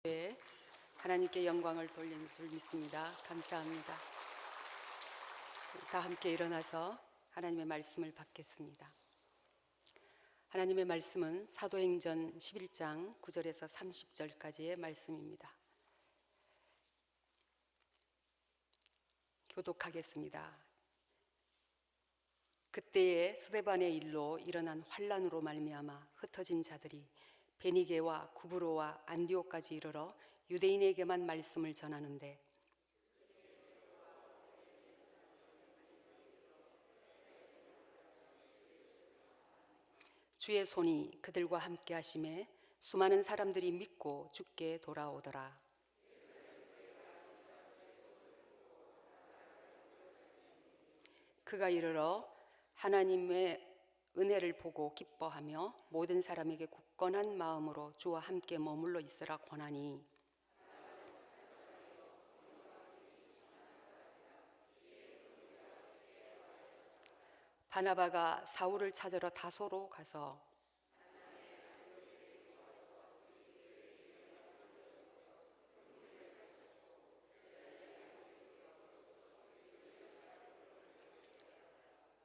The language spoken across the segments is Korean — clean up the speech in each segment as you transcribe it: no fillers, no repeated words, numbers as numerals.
네, 하나님께 영광을 돌리는 줄 믿습니다. 감사합니다. 다 함께 일어나서 하나님의 말씀을 받겠습니다. 하나님의 말씀은 사도행전 11장 9절에서 30절까지의 말씀입니다. 교독하겠습니다. 그때에 스데반의 일로 일어난 환란으로 말미암아 흩어진 자들이 베니게와 구브로와 안디옥까지 이르러 유대인에게만 말씀을 전하는데 주의 손이 그들과 함께 하심에 수많은 사람들이 믿고 주께 돌아오더라. 그가 이르러 하나님의 은혜를 보고 기뻐하며 모든 사람에게 굳건한 마음으로 주와 함께 머물러 있으라 권하니 바나바가 사울을 찾으러 다소로 가서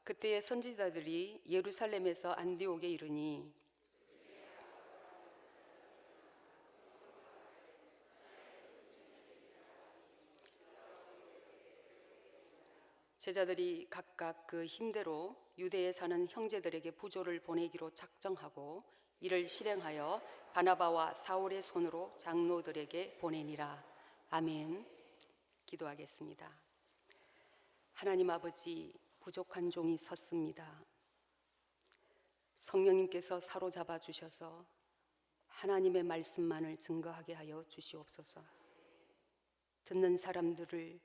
그때의 선지자들이 예루살렘에서 안디옥에 이르니 제자들이 각각 그 힘대로 유대에 사는 형제들에게 부조를 보내기로 작정하고 이를 실행하여 바나바와 사울의 손으로 장로들에게 보내니라. 아멘. 기도하겠습니다. 하나님 아버지, 부족한 종이 섰습니다. 성령님께서 사로잡아 주셔서 하나님의 말씀만을 증거하게 하여 주시옵소서. 듣는 사람들을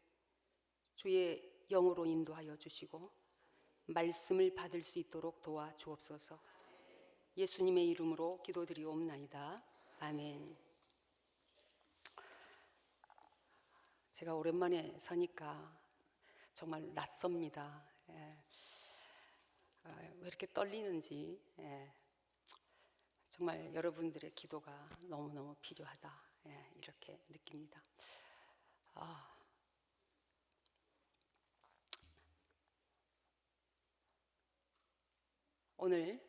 주의 영으로 인도하여 주시고 말씀을 받을 수 있도록 도와 주옵소서. 예수님의 이름으로 기도드리옵나이다. 아멘. 제가 오랜만에 서니까 정말 낯섭니다. 왜 이렇게 떨리는지 정말 여러분들의 기도가 너무너무 필요하다 이렇게 느낍니다. 오늘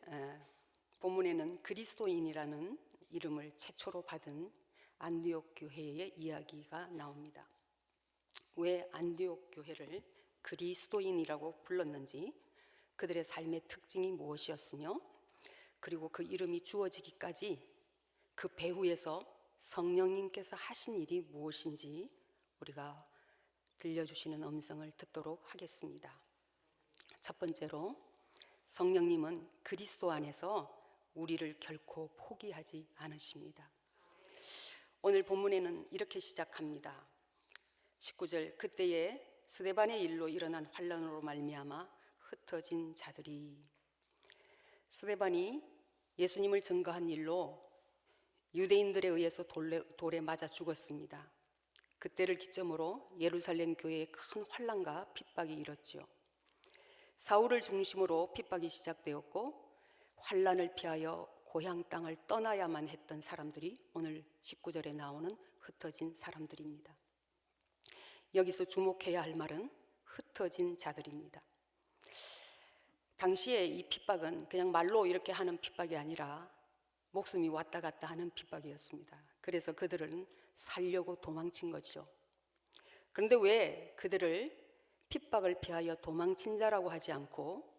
본문에는 그리스도인이라는 이름을 최초로 받은 안디옥 교회의 이야기가 나옵니다. 왜 안디옥 교회를 그리스도인이라고 불렀는지, 그들의 삶의 특징이 무엇이었으며, 그리고 그 이름이 주어지기까지 그 배후에서 성령님께서 하신 일이 무엇인지 우리가 들려주시는 음성을 듣도록 하겠습니다. 첫 번째로, 성령님은 그리스도 안에서 우리를 결코 포기하지 않으십니다. 오늘 본문에는 이렇게 시작합니다. 19절, 그때에 스데반의 일로 일어난 환란으로 말미암아 흩어진 자들이. 스데반이 예수님을 증거한 일로 유대인들에 의해서 돌에 맞아 죽었습니다. 그때를 기점으로 예루살렘 교회에 큰 환란과 핍박이 일었죠. 사울을 중심으로 핍박이 시작되었고 환란을 피하여 고향 땅을 떠나야만 했던 사람들이 오늘 19절에 나오는 흩어진 사람들입니다. 여기서 주목해야 할 말은 흩어진 자들입니다. 당시에 이 핍박은 그냥 말로 이렇게 하는 핍박이 아니라 목숨이 왔다 갔다 하는 핍박이었습니다. 그래서 그들은 살려고 도망친 거죠. 그런데 왜 그들을 핍박을 피하여 도망친 자라고 하지 않고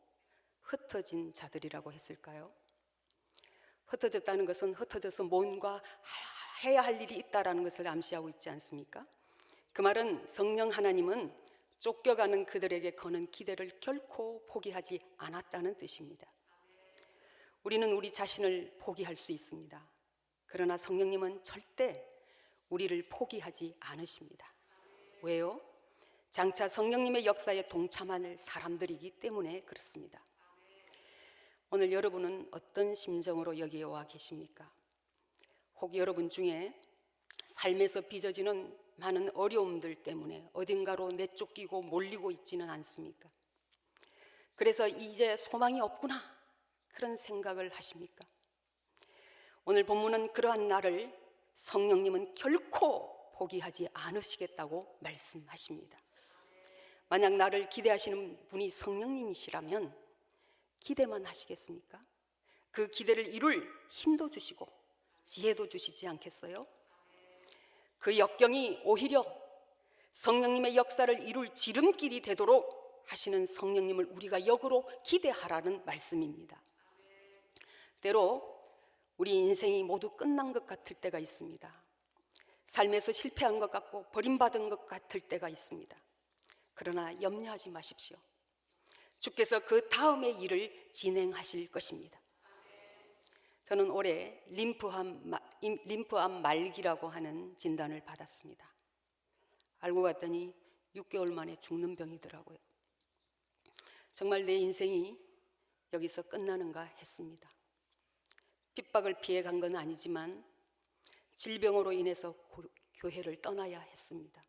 흩어진 자들이라고 했을까요? 흩어졌다는 것은 흩어져서 뭔가 해야 할 일이 있다는 것을 암시하고 있지 않습니까? 그 말은 성령 하나님은 쫓겨가는 그들에게 거는 기대를 결코 포기하지 않았다는 뜻입니다. 우리는 우리 자신을 포기할 수 있습니다. 그러나 성령님은 절대 우리를 포기하지 않으십니다. 왜요? 장차 성령님의 역사에 동참할 사람들이기 때문에 그렇습니다. 오늘 여러분은 어떤 심정으로 여기에 와 계십니까? 혹 여러분 중에 삶에서 빚어지는 많은 어려움들 때문에 어딘가로 내쫓기고 몰리고 있지는 않습니까? 그래서 이제 소망이 없구나 그런 생각을 하십니까? 오늘 본문은 그러한 나를 성령님은 결코 포기하지 않으시겠다고 말씀하십니다. 만약 나를 기대하시는 분이 성령님이시라면 기대만 하시겠습니까? 그 기대를 이룰 힘도 주시고 지혜도 주시지 않겠어요? 그 역경이 오히려 성령님의 역사를 이룰 지름길이 되도록 하시는 성령님을 우리가 역으로 기대하라는 말씀입니다. 때로 우리 인생이 모두 끝난 것 같을 때가 있습니다. 삶에서 실패한 것 같고 버림받은 것 같을 때가 있습니다. 그러나 염려하지 마십시오. 주께서 그 다음의 일을 진행하실 것입니다. 저는 올해 림프암 말기라고 하는 진단을 받았습니다. 알고 봤더니 6개월 만에 죽는 병이더라고요. 정말 내 인생이 여기서 끝나는가 했습니다. 핍박을 피해 간 건 아니지만 질병으로 인해서 교회를 떠나야 했습니다.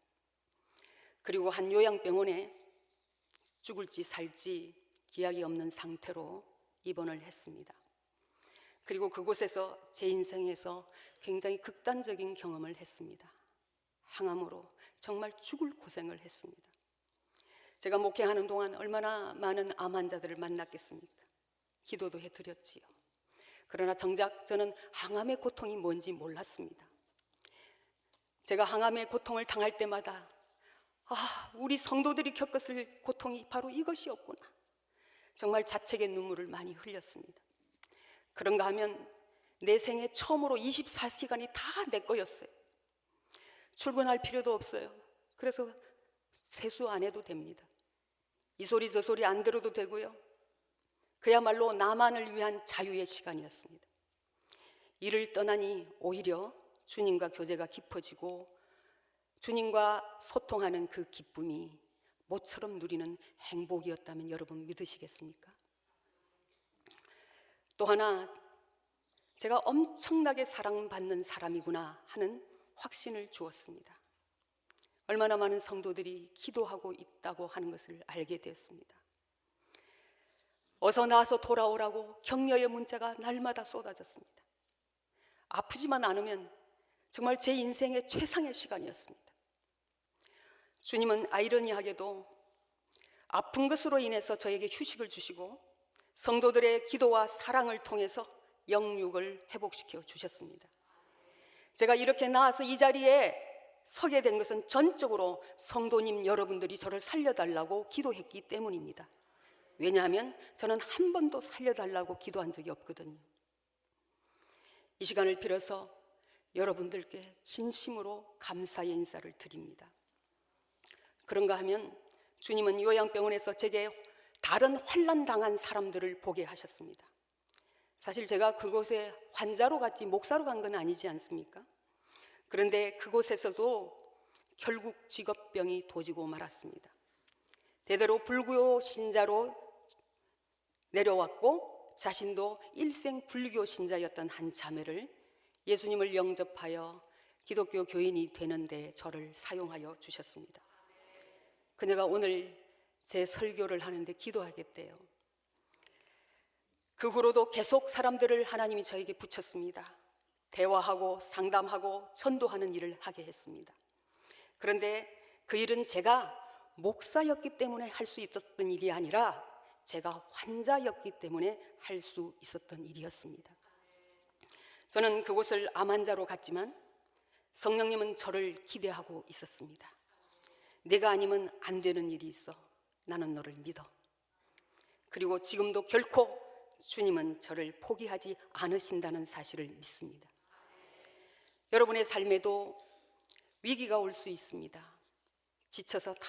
그리고 한 요양병원에 죽을지 살지 기약이 없는 상태로 입원을 했습니다. 그리고 그곳에서 제 인생에서 굉장히 극단적인 경험을 했습니다. 항암으로 정말 죽을 고생을 했습니다. 제가 목회하는 동안 얼마나 많은 암 환자들을 만났겠습니까? 기도도 해드렸지요. 그러나 정작 저는 항암의 고통이 뭔지 몰랐습니다. 제가 항암의 고통을 당할 때마다 우리 성도들이 겪었을 고통이 바로 이것이었구나. 정말 자책의 눈물을 많이 흘렸습니다. 그런가 하면 내 생애 처음으로 24시간이 다 내 거였어요. 출근할 필요도 없어요. 그래서 세수 안 해도 됩니다. 이 소리 저 소리 안 들어도 되고요. 그야말로 나만을 위한 자유의 시간이었습니다. 이를 떠나니 오히려 주님과 교제가 깊어지고 주님과 소통하는 그 기쁨이 모처럼 누리는 행복이었다면 여러분 믿으시겠습니까? 또 하나, 제가 엄청나게 사랑받는 사람이구나 하는 확신을 주었습니다. 얼마나 많은 성도들이 기도하고 있다고 하는 것을 알게 되었습니다. 어서 나와서 돌아오라고 격려의 문자가 날마다 쏟아졌습니다. 아프지만 않으면 정말 제 인생의 최상의 시간이었습니다. 주님은 아이러니하게도 아픈 것으로 인해서 저에게 휴식을 주시고 성도들의 기도와 사랑을 통해서 영육을 회복시켜 주셨습니다. 제가 이렇게 나와서 이 자리에 서게 된 것은 전적으로 성도님 여러분들이 저를 살려달라고 기도했기 때문입니다. 왜냐하면 저는 한 번도 살려달라고 기도한 적이 없거든요. 이 시간을 빌어서 여러분들께 진심으로 감사의 인사를 드립니다. 그런가 하면 주님은 요양병원에서 제게 다른 환난 당한 사람들을 보게 하셨습니다. 사실 제가 그곳에 환자로 갔지 목사로 간 건 아니지 않습니까? 그런데 그곳에서도 결국 직업병이 도지고 말았습니다. 대대로 불교 신자로 내려왔고 자신도 일생 불교 신자였던 한 자매를 예수님을 영접하여 기독교 교인이 되는데 저를 사용하여 주셨습니다. 그녀가 오늘 제 설교를 하는데 기도하겠대요. 그 후로도 계속 사람들을 하나님이 저에게 붙였습니다. 대화하고 상담하고 전도하는 일을 하게 했습니다. 그런데 그 일은 제가 목사였기 때문에 할 수 있었던 일이 아니라 제가 환자였기 때문에 할 수 있었던 일이었습니다. 저는 그곳을 암 환자로 갔지만 성령님은 저를 기대하고 있었습니다. 내가 아니면 안 되는 일이 있어. 나는 너를 믿어. 그리고 지금도 결코 주님은 저를 포기하지 않으신다는 사실을 믿습니다. 여러분의 삶에도 위기가 올 수 있습니다. 지쳐서 다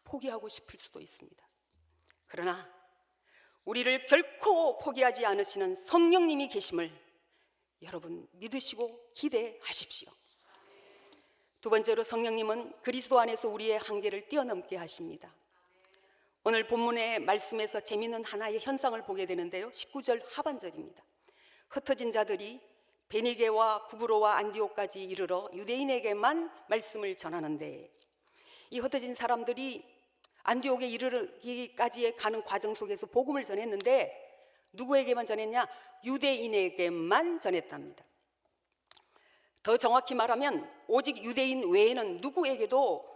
포기하고 싶을 수도 있습니다. 그러나 우리를 결코 포기하지 않으시는 성령님이 계심을 여러분 믿으시고 기대하십시오. 두 번째로 성령님은 그리스도 안에서 우리의 한계를 뛰어넘게 하십니다. 오늘 본문의 말씀에서 재미있는 하나의 현상을 보게 되는데요. 19절 하반절입니다. 흩어진 자들이 베니게와 구브로와 안디옥까지 이르러 유대인에게만 말씀을 전하는데, 이 흩어진 사람들이 안디옥에 이르기까지의 가는 과정 속에서 복음을 전했는데 누구에게만 전했냐? 유대인에게만 전했답니다. 더 정확히 말하면 오직 유대인 외에는 누구에게도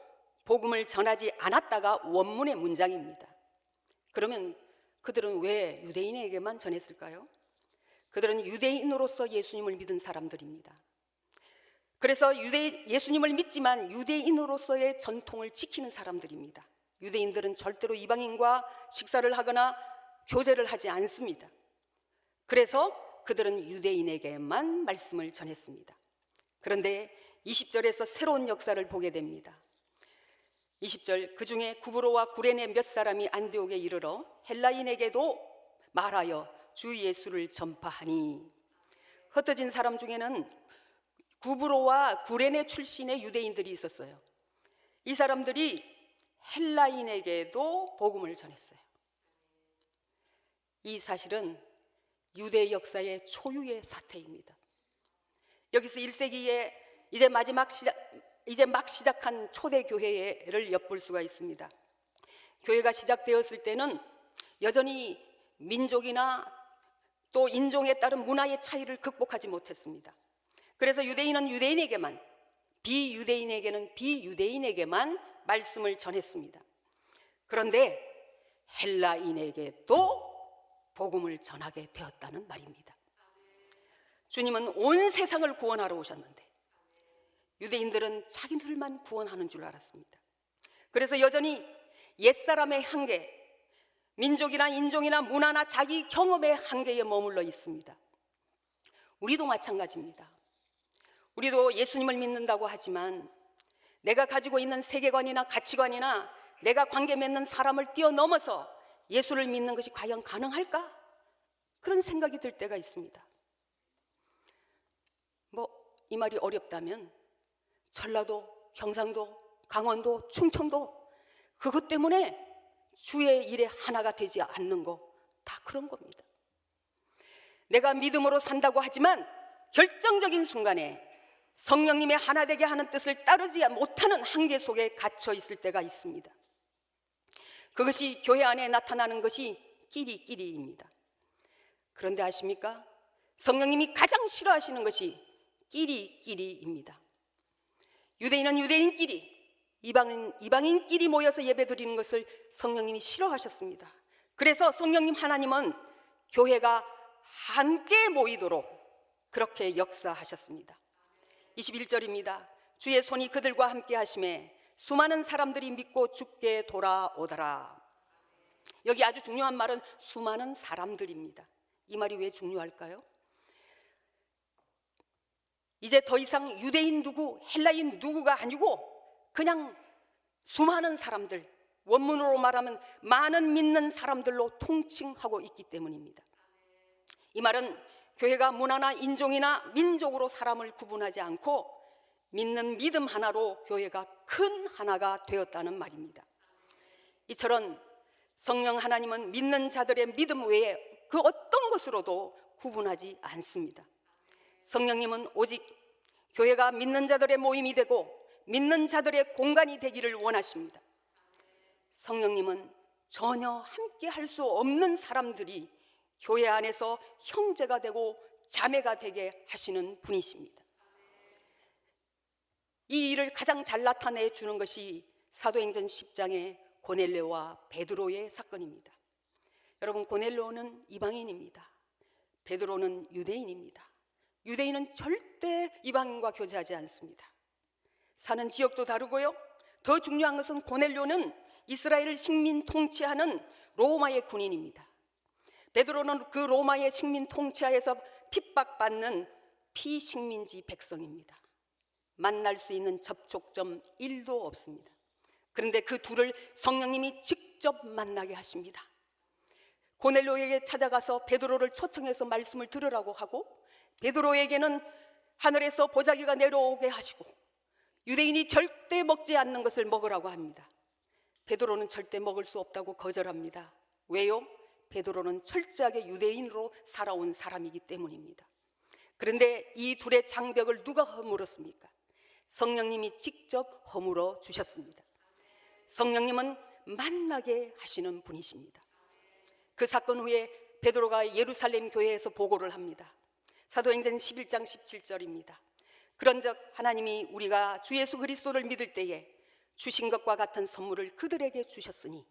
복음을 전하지 않았다가 원문의 문장입니다. 그러면 그들은 왜 유대인에게만 전했을까요? 그들은 유대인으로서 예수님을 믿은 사람들입니다. 그래서 예수님을 믿지만 유대인으로서의 전통을 지키는 사람들입니다. 유대인들은 절대로 이방인과 식사를 하거나 교제를 하지 않습니다. 그래서 그들은 유대인에게만 말씀을 전했습니다. 그런데 20절에서 새로운 역사를 보게 됩니다. 20절, 그 중에 구브로와 구레네 몇 사람이 안디옥에 이르러 헬라인에게도 말하여 주 예수를 전파하니, 흩어진 사람 중에는 구브로와 구레네 출신의 유대인들이 있었어요. 이 사람들이 헬라인에게도 복음을 전했어요. 이 사실은 유대 역사의 초유의 사태입니다. 여기서 1세기에 이제 막 시작한 초대교회를 엿볼 수가 있습니다. 교회가 시작되었을 때는 여전히 민족이나 또 인종에 따른 문화의 차이를 극복하지 못했습니다. 그래서 유대인은 유대인에게만, 비유대인에게는 비유대인에게만 말씀을 전했습니다. 그런데 헬라인에게도 복음을 전하게 되었다는 말입니다. 주님은 온 세상을 구원하러 오셨는데 유대인들은 자기들만 구원하는 줄 알았습니다. 그래서 여전히 옛사람의 한계, 민족이나 인종이나 문화나 자기 경험의 한계에 머물러 있습니다. 우리도 마찬가지입니다. 우리도 예수님을 믿는다고 하지만 내가 가지고 있는 세계관이나 가치관이나 내가 관계 맺는 사람을 뛰어넘어서 예수를 믿는 것이 과연 가능할까? 그런 생각이 들 때가 있습니다. 이 말이 어렵다면 전라도, 경상도, 강원도, 충청도, 그것 때문에 주의 일에 하나가 되지 않는 거 다 그런 겁니다. 내가 믿음으로 산다고 하지만 결정적인 순간에 성령님의 하나 되게 하는 뜻을 따르지 못하는 한계 속에 갇혀 있을 때가 있습니다. 그것이 교회 안에 나타나는 것이 끼리끼리입니다. 그런데 아십니까? 성령님이 가장 싫어하시는 것이 끼리끼리입니다. 유대인은 유대인끼리, 이방인끼리 모여서 예배드리는 것을 성령님이 싫어하셨습니다. 그래서 성령님 하나님은 교회가 함께 모이도록 그렇게 역사하셨습니다. 21절입니다. 주의 손이 그들과 함께 하심에 수많은 사람들이 믿고 주께 돌아오더라. 여기 아주 중요한 말은 수많은 사람들입니다. 이 말이 왜 중요할까요? 이제 더 이상 유대인 누구, 헬라인 누구가 아니고 그냥 수많은 사람들, 원문으로 말하면 많은 믿는 사람들로 통칭하고 있기 때문입니다. 이 말은 교회가 문화나 인종이나 민족으로 사람을 구분하지 않고 믿는 믿음 하나로 교회가 큰 하나가 되었다는 말입니다. 이처럼 성령 하나님은 믿는 자들의 믿음 외에 그 어떤 것으로도 구분하지 않습니다. 성령님은 오직 교회가 믿는 자들의 모임이 되고 믿는 자들의 공간이 되기를 원하십니다. 성령님은 전혀 함께 할 수 없는 사람들이 교회 안에서 형제가 되고 자매가 되게 하시는 분이십니다. 이 일을 가장 잘 나타내 주는 것이 사도행전 10장의 고넬료와 베드로의 사건입니다. 여러분, 고넬료는 이방인입니다. 베드로는 유대인입니다. 유대인은 절대 이방인과 교제하지 않습니다. 사는 지역도 다르고요. 더 중요한 것은 고넬료는 이스라엘을 식민 통치하는 로마의 군인입니다. 베드로는 그 로마의 식민 통치하에서 핍박받는 피식민지 백성입니다. 만날 수 있는 접촉점 1도 없습니다. 그런데 그 둘을 성령님이 직접 만나게 하십니다. 고넬료에게 찾아가서 베드로를 초청해서 말씀을 들으라고 하고, 베드로에게는 하늘에서 보자기가 내려오게 하시고 유대인이 절대 먹지 않는 것을 먹으라고 합니다. 베드로는 절대 먹을 수 없다고 거절합니다. 왜요? 베드로는 철저하게 유대인으로 살아온 사람이기 때문입니다. 그런데 이 둘의 장벽을 누가 허물었습니까? 성령님이 직접 허물어 주셨습니다. 성령님은 만나게 하시는 분이십니다. 그 사건 후에 베드로가 예루살렘 교회에서 보고를 합니다. 사도행전 11장 17절입니다. 그런즉 하나님이 우리가 주 예수 그리스도를 믿을 때에 주신 것과 같은 선물을 그들에게 주셨으니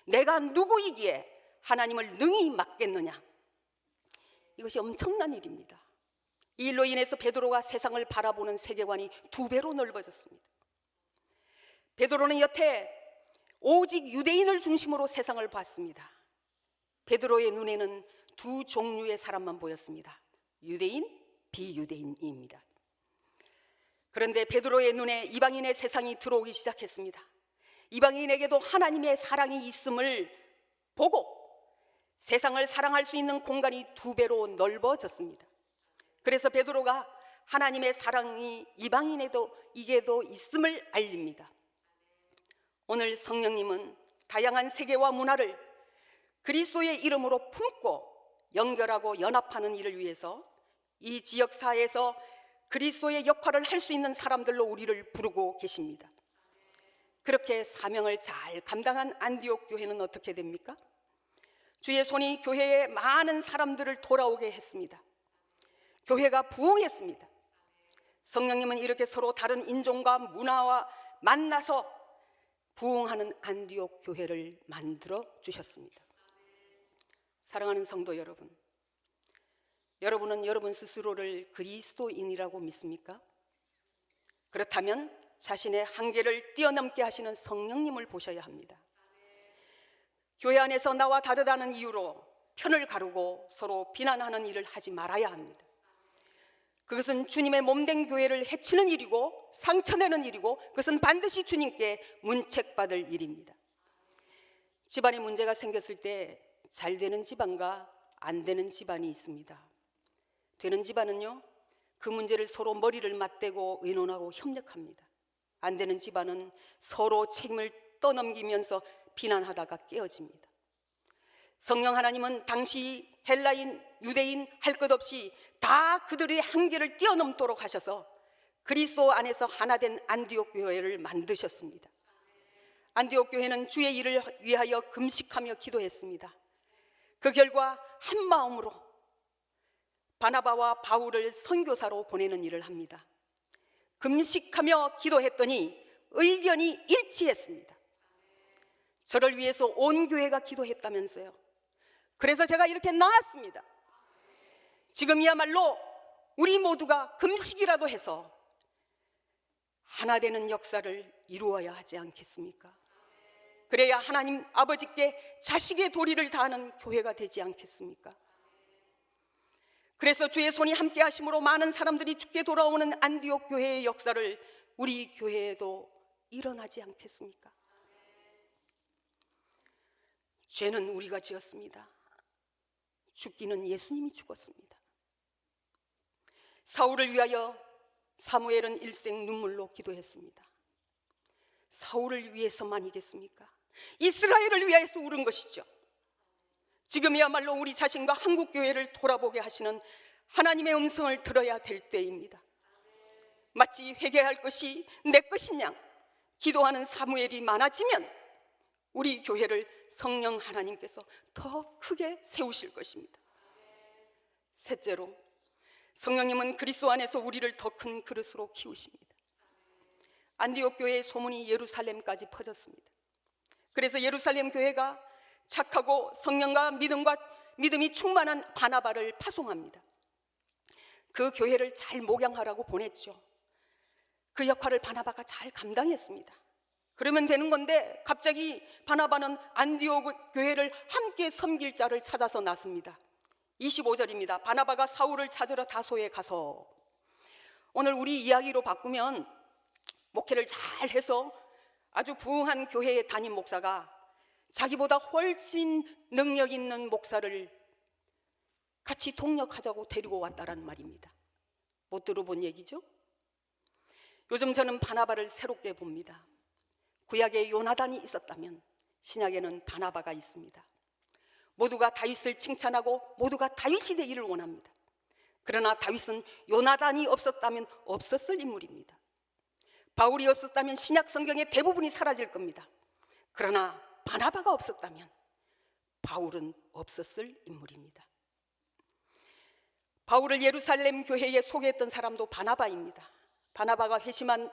내가 누구이기에 하나님을 능히 막겠느냐. 이것이 엄청난 일입니다. 이 일로 인해서 베드로가 세상을 바라보는 세계관이 2배로 넓어졌습니다. 베드로는 여태 오직 유대인을 중심으로 세상을 봤습니다. 베드로의 눈에는 2 종류의 사람만 보였습니다. 유대인, 비유대인입니다. 그런데 베드로의 눈에 이방인의 세상이 들어오기 시작했습니다. 이방인에게도 하나님의 사랑이 있음을 보고 세상을 사랑할 수 있는 공간이 2배로 넓어졌습니다. 그래서 베드로가 하나님의 사랑이 이방인에게도 있음을 알립니다. 오늘 성령님은 다양한 세계와 문화를 그리스도의 이름으로 품고 연결하고 연합하는 일을 위해서 이 지역사회에서 그리스도의 역할을 할 수 있는 사람들로 우리를 부르고 계십니다. 그렇게 사명을 잘 감당한 안디옥 교회는 어떻게 됩니까? 주의 손이 교회에 많은 사람들을 돌아오게 했습니다. 교회가 부흥했습니다. 성령님은 이렇게 서로 다른 인종과 문화와 만나서 부흥하는 안디옥 교회를 만들어 주셨습니다. 사랑하는 성도 여러분, 여러분은 여러분 스스로를 그리스도인이라고 믿습니까? 그렇다면 자신의 한계를 뛰어넘게 하시는 성령님을 보셔야 합니다. 교회 안에서 나와 다르다는 이유로 편을 가르고 서로 비난하는 일을 하지 말아야 합니다. 그것은 주님의 몸된 교회를 해치는 일이고 상처내는 일이고 그것은 반드시 주님께 문책받을 일입니다. 집안에 문제가 생겼을 때 잘 되는 집안과 안 되는 집안이 있습니다. 되는 집안은요, 그 문제를 서로 머리를 맞대고 의논하고 협력합니다. 안 되는 집안은 서로 책임을 떠넘기면서 비난하다가 깨어집니다. 성령 하나님은 당시 헬라인, 유대인 할 것 없이 다 그들의 한계를 뛰어넘도록 하셔서 그리스도 안에서 하나된 안디옥 교회를 만드셨습니다. 안디옥 교회는 주의 일을 위하여 금식하며 기도했습니다. 그 결과 한 마음으로 바나바와 바울을 선교사로 보내는 일을 합니다. 금식하며 기도했더니 의견이 일치했습니다. 저를 위해서 온 교회가 기도했다면서요. 그래서 제가 이렇게 나왔습니다. 지금이야말로 우리 모두가 금식이라도 해서 하나 되는 역사를 이루어야 하지 않겠습니까? 그래야 하나님 아버지께 자식의 도리를 다하는 교회가 되지 않겠습니까? 그래서 주의 손이 함께 하심으로 많은 사람들이 주께 돌아오는 안디옥 교회의 역사를 우리 교회에도 일어나지 않겠습니까? 죄는 우리가 지었습니다. 죽기는 예수님이 죽었습니다. 사울을 위하여 사무엘은 일생 눈물로 기도했습니다. 사울을 위해서만이겠습니까? 이스라엘을 위해서 울은 것이죠. 지금이야말로 우리 자신과 한국교회를 돌아보게 하시는 하나님의 음성을 들어야 될 때입니다. 마치 회개할 것이 내 것인 양 기도하는 사무엘이 많아지면 우리 교회를 성령 하나님께서 더 크게 세우실 것입니다. 셋째로, 성령님은 그리스도 안에서 우리를 더 큰 그릇으로 키우십니다. 안디옥 교회의 소문이 예루살렘까지 퍼졌습니다. 그래서 예루살렘 교회가 착하고 성령과 믿음이 충만한 바나바를 파송합니다. 그 교회를 잘 목양하라고 보냈죠. 그 역할을 바나바가 잘 감당했습니다. 그러면 되는 건데 갑자기 바나바는 안디옥 교회를 함께 섬길 자를 찾아서 나섭니다. 25절입니다. 바나바가 사울을 찾으러 다소에 가서, 오늘 우리 이야기로 바꾸면 목회를 잘 해서 아주 부흥한 교회의 담임 목사가 자기보다 훨씬 능력 있는 목사를 같이 동력하자고 데리고 왔다라는 말입니다. 못 들어본 얘기죠? 요즘 저는 바나바를 새롭게 봅니다. 구약에 요나단이 있었다면 신약에는 바나바가 있습니다. 모두가 다윗을 칭찬하고 모두가 다윗이 되기를 원합니다. 그러나 다윗은 요나단이 없었다면 없었을 인물입니다. 바울이 없었다면 신약 성경의 대부분이 사라질 겁니다. 그러나 바나바가 없었다면 바울은 없었을 인물입니다. 바울을 예루살렘 교회에 소개했던 사람도 바나바입니다. 바나바가 회심한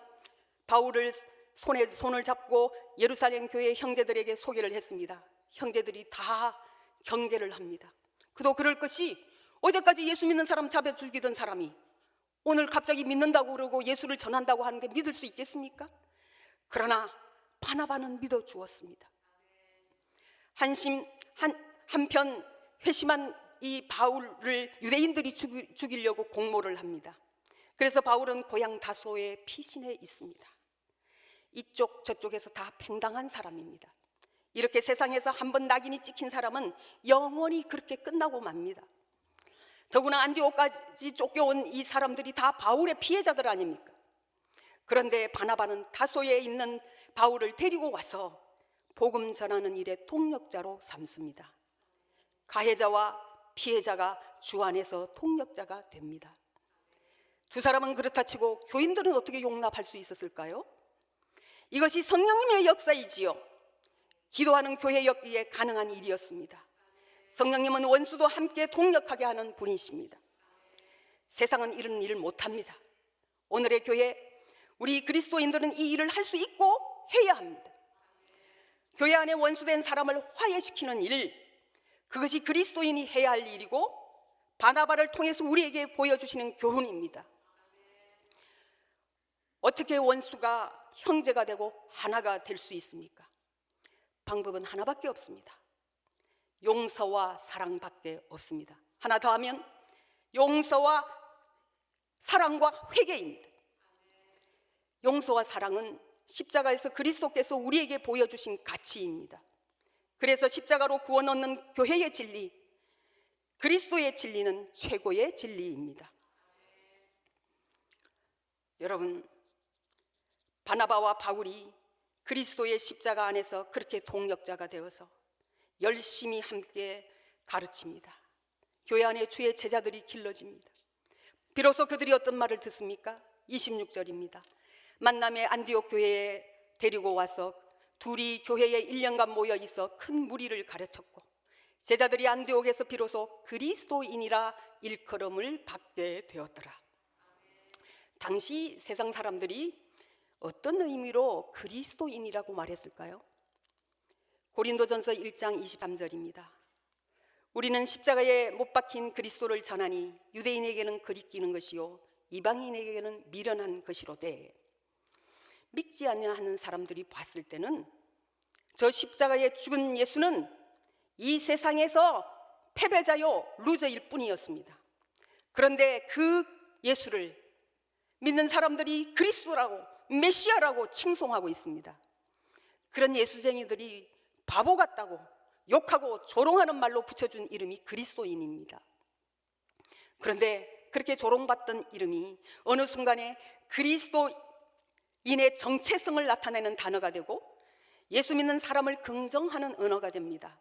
바울을 손에 손을 잡고 예루살렘 교회 형제들에게 소개를 했습니다. 형제들이 다 경계를 합니다. 그도 그럴 것이 어제까지 예수 믿는 사람 잡아 죽이던 사람이 오늘 갑자기 믿는다고 그러고 예수를 전한다고 하는데 믿을 수 있겠습니까? 그러나 바나바는 믿어 주었습니다. 한편 회심한 이 바울을 유대인들이 죽이려고 공모를 합니다. 그래서 바울은 고향 다소에 피신해 있습니다. 이쪽 저쪽에서 다 팽당한 사람입니다. 이렇게 세상에서 한번 낙인이 찍힌 사람은 영원히 그렇게 끝나고 맙니다. 더구나 안디옥까지 쫓겨온 이 사람들이 다 바울의 피해자들 아닙니까? 그런데 바나바는 다소에 있는 바울을 데리고 와서 복음 전하는 일에 동력자로 삼습니다. 가해자와 피해자가 주 안에서 동력자가 됩니다. 두 사람은 그렇다 치고 교인들은 어떻게 용납할 수 있었을까요? 이것이 성령님의 역사이지요. 기도하는 교회였기에 가능한 일이었습니다. 성령님은 원수도 함께 동력하게 하는 분이십니다. 세상은 이런 일을 못합니다. 오늘의 교회, 우리 그리스도인들은 이 일을 할 수 있고 해야 합니다. 교회 안에 원수된 사람을 화해시키는 일, 그것이 그리스도인이 해야 할 일이고 바나바를 통해서 우리에게 보여주시는 교훈입니다. 어떻게 원수가 형제가 되고 하나가 될 수 있습니까? 방법은 하나밖에 없습니다. 용서와 사랑밖에 없습니다. 하나 더 하면 용서와 사랑과 회개입니다. 용서와 사랑은 십자가에서 그리스도께서 우리에게 보여주신 가치입니다. 그래서 십자가로 구원 얻는 교회의 진리, 그리스도의 진리는 최고의 진리입니다. 여러분, 바나바와 바울이 그리스도의 십자가 안에서 그렇게 동력자가 되어서 열심히 함께 가르칩니다. 교회 안에 주의 제자들이 길러집니다. 비로소 그들이 어떤 말을 듣습니까? 26절입니다. 만남의 안디옥 교회에 데리고 와서 둘이 교회에 1년간 모여 있어 큰 무리를 가르쳤고 제자들이 안디옥에서 비로소 그리스도인이라 일컬음을 받게 되었더라. 당시 세상 사람들이 어떤 의미로 그리스도인이라고 말했을까요? 고린도전서 1장 23절입니다. 우리는 십자가에 못 박힌 그리스도를 전하니 유대인에게는 거리끼는 것이요 이방인에게는 미련한 것이로되 믿지 않는 사람들이 봤을 때는 저 십자가에 죽은 예수는 이 세상에서 패배자요 루저일 뿐이었습니다. 그런데 그 예수를 믿는 사람들이 그리스도라고 메시아라고 칭송하고 있습니다. 그런 예수쟁이들이 바보 같다고 욕하고 조롱하는 말로 붙여준 이름이 그리스도인입니다. 그런데 그렇게 조롱받던 이름이 어느 순간에 그리스도인의 정체성을 나타내는 단어가 되고 예수 믿는 사람을 긍정하는 언어가 됩니다.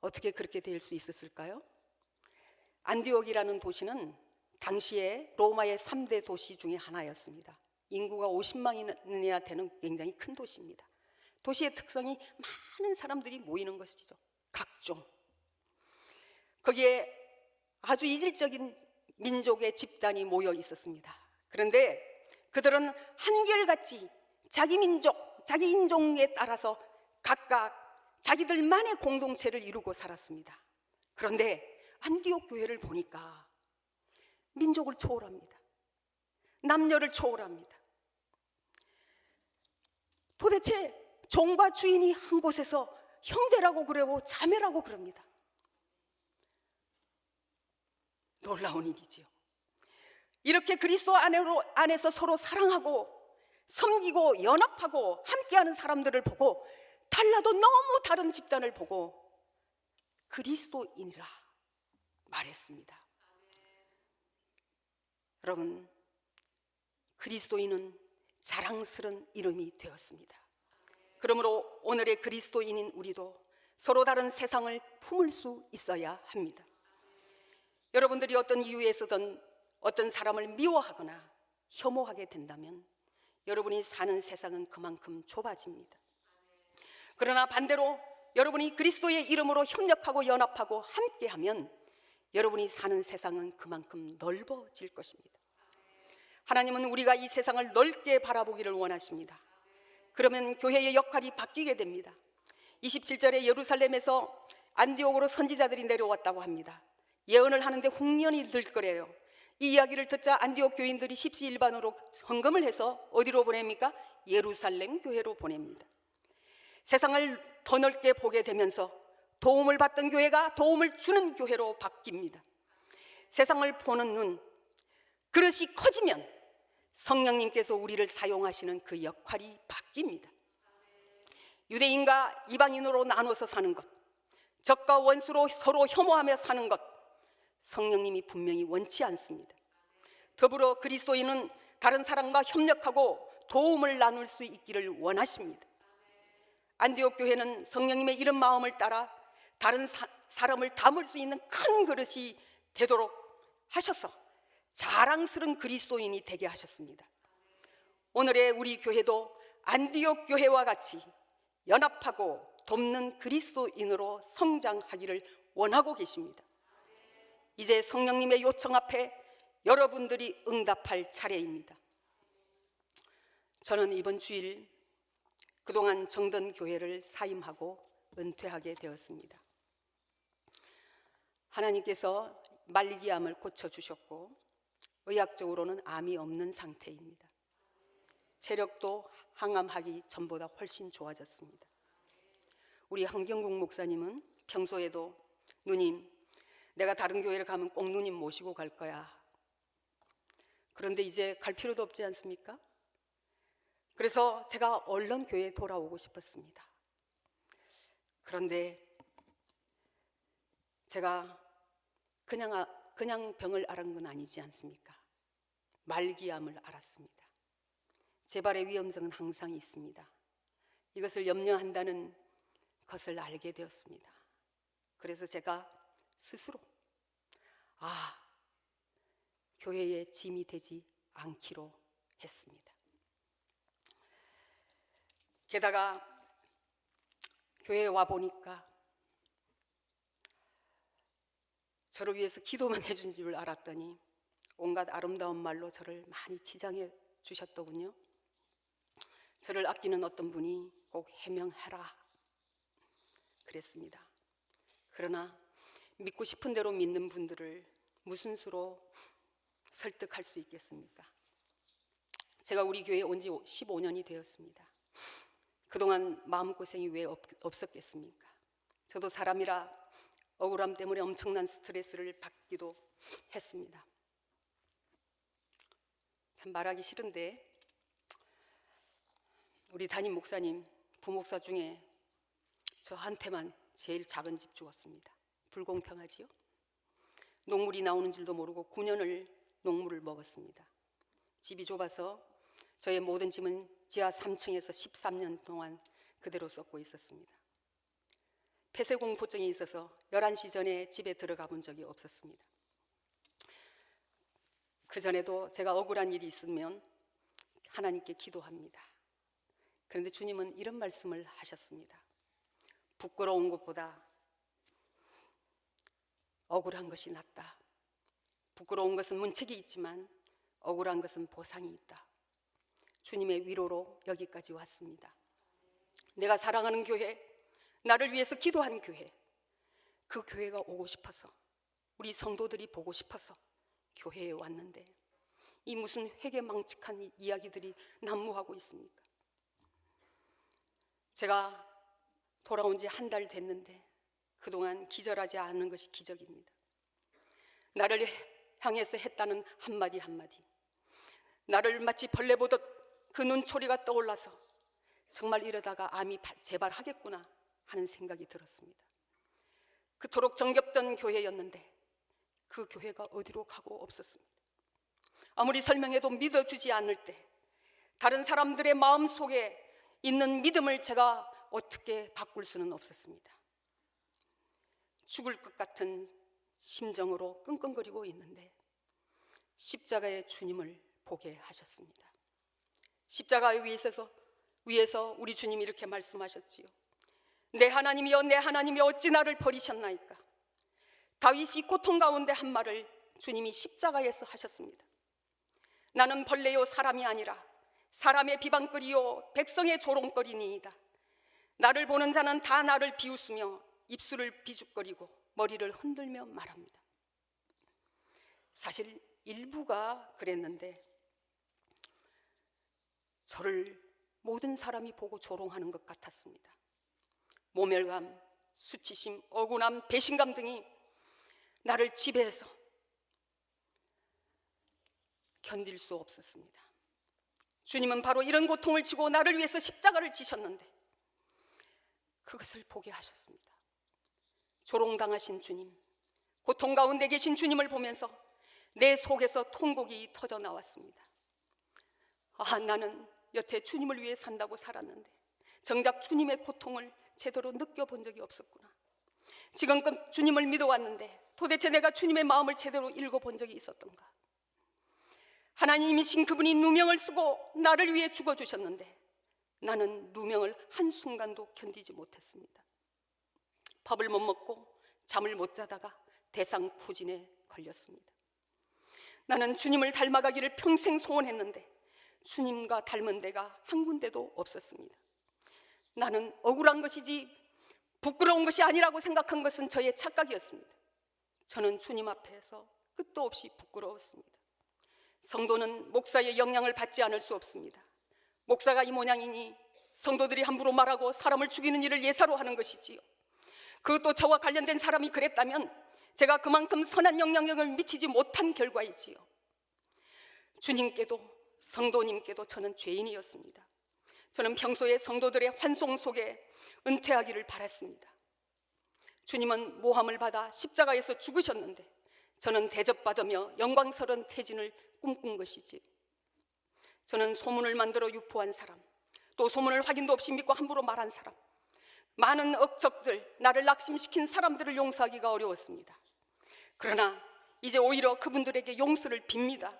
어떻게 그렇게 될 수 있었을까요? 안디옥이라는 도시는 당시에 로마의 3대 도시 중에 하나였습니다. 인구가 50만이나 되는 굉장히 큰 도시입니다. 도시의 특성이 많은 사람들이 모이는 것이죠. 각종. 거기에 아주 이질적인 민족의 집단이 모여 있었습니다. 그런데 그들은 한결같이 자기 민족, 자기 인종에 따라서 각각 자기들만의 공동체를 이루고 살았습니다. 그런데 안디옥 교회를 보니까 민족을 초월합니다. 남녀를 초월합니다. 도대체 종과 주인이 한 곳에서 형제라고 그러고 자매라고 그럽니다. 놀라운 일이지요. 이렇게 그리스도 안에서 서로 사랑하고 섬기고 연합하고 함께하는 사람들을 보고 달라도 너무 다른 집단을 보고 그리스도인이라 말했습니다. 여러분, 그리스도인은 자랑스러운 이름이 되었습니다. 그러므로 오늘의 그리스도인인 우리도 서로 다른 세상을 품을 수 있어야 합니다. 여러분들이 어떤 이유에서든 어떤 사람을 미워하거나 혐오하게 된다면 여러분이 사는 세상은 그만큼 좁아집니다. 그러나 반대로 여러분이 그리스도의 이름으로 협력하고 연합하고 함께하면 여러분이 사는 세상은 그만큼 넓어질 것입니다. 하나님은 우리가 이 세상을 넓게 바라보기를 원하십니다. 그러면 교회의 역할이 바뀌게 됩니다. 27절에 예루살렘에서 안디옥으로 선지자들이 내려왔다고 합니다. 예언을 하는데 흉년이 들거려요. 이 이야기를 듣자 안디옥 교인들이 십시일반으로 헌금을 해서 어디로 보냅니까? 예루살렘 교회로 보냅니다. 세상을 더 넓게 보게 되면서 도움을 받던 교회가 도움을 주는 교회로 바뀝니다. 세상을 보는 눈, 그릇이 커지면 성령님께서 우리를 사용하시는 그 역할이 바뀝니다. 유대인과 이방인으로 나눠서 사는 것, 적과 원수로 서로 혐오하며 사는 것, 성령님이 분명히 원치 않습니다. 더불어 그리스도인은 다른 사람과 협력하고 도움을 나눌 수 있기를 원하십니다. 안디옥 교회는 성령님의 이런 마음을 따라 다른 사람을 담을 수 있는 큰 그릇이 되도록 하셔서 자랑스러운 그리스도인이 되게 하셨습니다. 오늘의 우리 교회도 안디옥 교회와 같이 연합하고 돕는 그리스도인으로 성장하기를 원하고 계십니다. 이제 성령님의 요청 앞에 여러분들이 응답할 차례입니다. 저는 이번 주일 그동안 정든 교회를 사임하고 은퇴하게 되었습니다. 하나님께서 말기암을 고쳐주셨고 의학적으로는 암이 없는 상태입니다. 체력도 항암하기 전보다 훨씬 좋아졌습니다. 우리 한경국 목사님은 평소에도 누님, 내가 다른 교회를 가면 꼭 누님 모시고 갈 거야. 그런데 이제 갈 필요도 없지 않습니까? 그래서 제가 얼른 교회에 돌아오고 싶었습니다. 그런데 제가 그냥 병을 앓은 건 아니지 않습니까? 말기암을 앓았습니다. 재발의 위험성은 항상 있습니다. 이것을 염려한다는 것을 알게 되었습니다. 그래서 제가 스스로 교회의 짐이 되지 않기로 했습니다. 게다가 교회에 와보니까 저를 위해서 기도만 해준 줄 알았더니 온갖 아름다운 말로 저를 많이 치장해 주셨더군요. 저를 아끼는 어떤 분이 꼭 해명해라 그랬습니다. 그러나 믿고 싶은 대로 믿는 분들을 무슨 수로 설득할 수 있겠습니까? 제가 우리 교회에 온 지 15년이 되었습니다. 그동안 마음고생이 왜 없었겠습니까? 저도 사람이라 억울함 때문에 엄청난 스트레스를 받기도 했습니다. 참 말하기 싫은데 우리 담임 목사님 부목사 중에 저한테만 제일 작은 집 주었습니다. 불공평하지요? 녹물이 나오는 줄도 모르고 9년을 녹물을 먹었습니다. 집이 좁아서 저의 모든 짐은 지하 3층에서 13년 동안 그대로 썩고 있었습니다. 폐쇄공포증이 있어서 11시 전에 집에 들어가 본 적이 없었습니다. 그전에도 제가 억울한 일이 있으면 하나님께 기도합니다. 그런데 주님은 이런 말씀을 하셨습니다. 부끄러운 것보다 억울한 것이 낫다. 부끄러운 것은 문책이 있지만 억울한 것은 보상이 있다. 주님의 위로로 여기까지 왔습니다. 내가 사랑하는 교회, 나를 위해서 기도한 교회, 그 교회가 오고 싶어서, 우리 성도들이 보고 싶어서 교회에 왔는데 이 무슨 회개망측한 이야기들이 난무하고 있습니까? 제가 돌아온 지 한 달 됐는데 그동안 기절하지 않은 것이 기적입니다. 나를 향해서 했다는 한마디 한마디, 나를 마치 벌레 보듯 그 눈초리가 떠올라서 정말 이러다가 암이 재발하겠구나 하는 생각이 들었습니다. 그토록 정겹던 교회였는데 그 교회가 어디로 가고 없었습니다. 아무리 설명해도 믿어주지 않을 때 다른 사람들의 마음속에 있는 믿음을 제가 어떻게 바꿀 수는 없었습니다. 죽을 것 같은 심정으로 끙끙거리고 있는데 십자가의 주님을 보게 하셨습니다. 십자가 위에서 우리 주님이 이렇게 말씀하셨지요. 내 하나님이여, 내 하나님이여, 어찌 나를 버리셨나이까. 다윗이 고통 가운데 한 말을 주님이 십자가에서 하셨습니다. 나는 벌레요 사람이 아니라 사람의 비방거리요 백성의 조롱거리니이다. 나를 보는 자는 다 나를 비웃으며 입술을 비죽거리고 머리를 흔들며 말합니다. 사실 일부가 그랬는데 저를 모든 사람이 보고 조롱하는 것 같았습니다. 모멸감, 수치심, 억울함, 배신감 등이 나를 지배해서 견딜 수 없었습니다. 주님은 바로 이런 고통을 지고 나를 위해서 십자가를 지셨는데 그것을 보게 하셨습니다. 조롱당하신 주님, 고통 가운데 계신 주님을 보면서 내 속에서 통곡이 터져 나왔습니다. 나는 여태 주님을 위해 산다고 살았는데 정작 주님의 고통을 제대로 느껴본 적이 없었구나. 지금껏 주님을 믿어왔는데 도대체 내가 주님의 마음을 제대로 읽어본 적이 있었던가. 하나님이신 그분이 누명을 쓰고 나를 위해 죽어주셨는데 나는 누명을 한순간도 견디지 못했습니다. 밥을 못 먹고 잠을 못 자다가 대상포진에 걸렸습니다. 나는 주님을 닮아가기를 평생 소원했는데 주님과 닮은 데가 한 군데도 없었습니다. 나는 억울한 것이지 부끄러운 것이 아니라고 생각한 것은 저의 착각이었습니다. 저는 주님 앞에서 끝도 없이 부끄러웠습니다. 성도는 목사의 영향을 받지 않을 수 없습니다. 목사가 이 모양이니 성도들이 함부로 말하고 사람을 죽이는 일을 예사로 하는 것이지요. 그것도 저와 관련된 사람이 그랬다면 제가 그만큼 선한 영향력을 미치지 못한 결과이지요. 주님께도 성도님께도 저는 죄인이었습니다. 저는 평소에 성도들의 환송 속에 은퇴하기를 바랐습니다. 주님은 모함을 받아 십자가에서 죽으셨는데 저는 대접받으며 영광스러운 퇴진을 꿈꾼 것이지. 저는 소문을 만들어 유포한 사람, 또 소문을 확인도 없이 믿고 함부로 말한 사람, 많은 억척들, 나를 낙심시킨 사람들을 용서하기가 어려웠습니다. 그러나 이제 오히려 그분들에게 용서를 빕니다.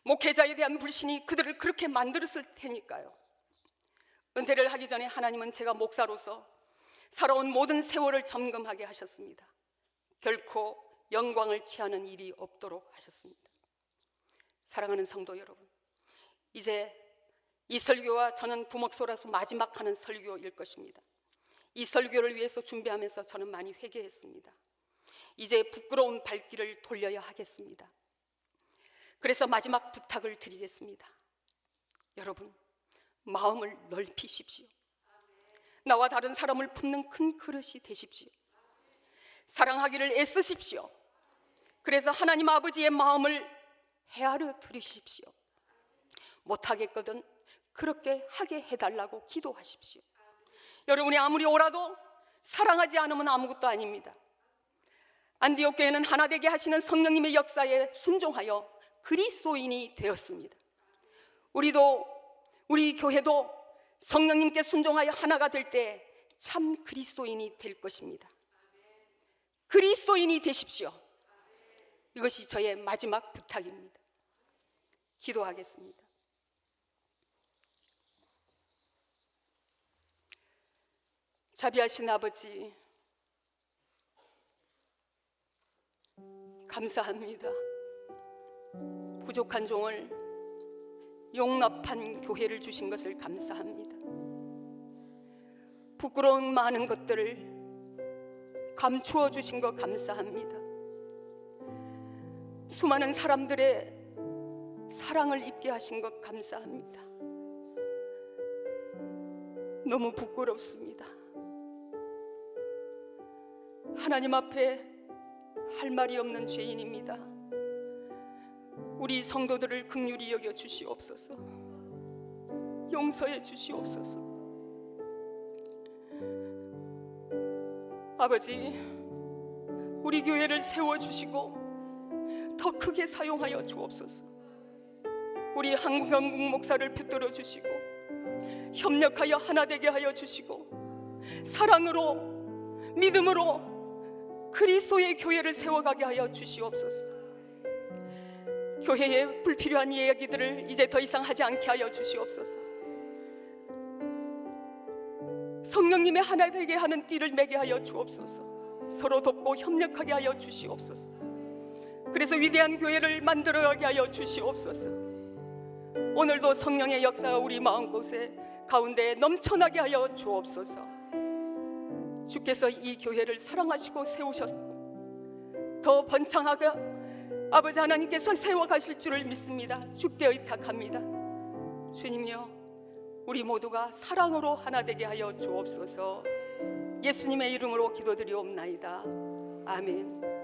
목회자에 대한 불신이 그들을 그렇게 만들었을 테니까요. 은퇴를 하기 전에 하나님은 제가 목사로서 살아온 모든 세월을 점검하게 하셨습니다. 결코 영광을 취하는 일이 없도록 하셨습니다. 사랑하는 성도 여러분, 이제 이 설교와 저는 부목소라서 마지막 하는 설교일 것입니다. 이 설교를 위해서 준비하면서 저는 많이 회개했습니다. 이제 부끄러운 발길을 돌려야 하겠습니다. 그래서 마지막 부탁을 드리겠습니다. 여러분, 마음을 넓히십시오. 나와 다른 사람을 품는 큰 그릇이 되십시오. 사랑하기를 애쓰십시오. 그래서 하나님 아버지의 마음을 헤아려 들으십시오. 못하겠거든 그렇게 하게 해달라고 기도하십시오. 여러분이 아무리 오라도 사랑하지 않으면 아무것도 아닙니다. 안디옥 교회는 하나 되게 하시는 성령님의 역사에 순종하여 그리스도인이 되었습니다. 우리 교회도 성령님께 순종하여 하나가 될 때 참 그리스도인이 될 것입니다. 그리스도인이 되십시오. 이것이 저의 마지막 부탁입니다. 기도하겠습니다. 자비하신 아버지, 감사합니다. 부족한 종을 용납한 교회를 주신 것을 감사합니다. 부끄러운 많은 것들을 감추어 주신 것 감사합니다. 수많은 사람들의 사랑을 입게 하신 것 감사합니다. 너무 부끄럽습니다. 하나님 앞에 할 말이 없는 죄인입니다. 우리 성도들을 긍휼히 여겨 주시옵소서. 용서해 주시옵소서. 아버지, 우리 교회를 세워주시고 더 크게 사용하여 주옵소서. 우리 한국영국 목사를 붙들어 주시고 협력하여 하나 되게 하여 주시고 사랑으로 믿음으로 그리스도의 교회를 세워가게 하여 주시옵소서. 교회에 불필요한 이야기들을 이제 더 이상 하지 않게 하여 주시옵소서. 성령님의 하나 되게 하는 띠를 매게 하여 주옵소서. 서로 돕고 협력하게 하여 주시옵소서. 그래서 위대한 교회를 만들어가게 하여 주시옵소서. 오늘도 성령의 역사가 우리 마음곳에 가운데 넘쳐나게 하여 주옵소서. 주께서 이 교회를 사랑하시고 세우셨고 더 번창하게 아버지 하나님께서 세워가실 줄을 믿습니다. 주께 의탁합니다. 주님이여, 우리 모두가 사랑으로 하나 되게 하여 주옵소서. 예수님의 이름으로 기도드리옵나이다. 아멘.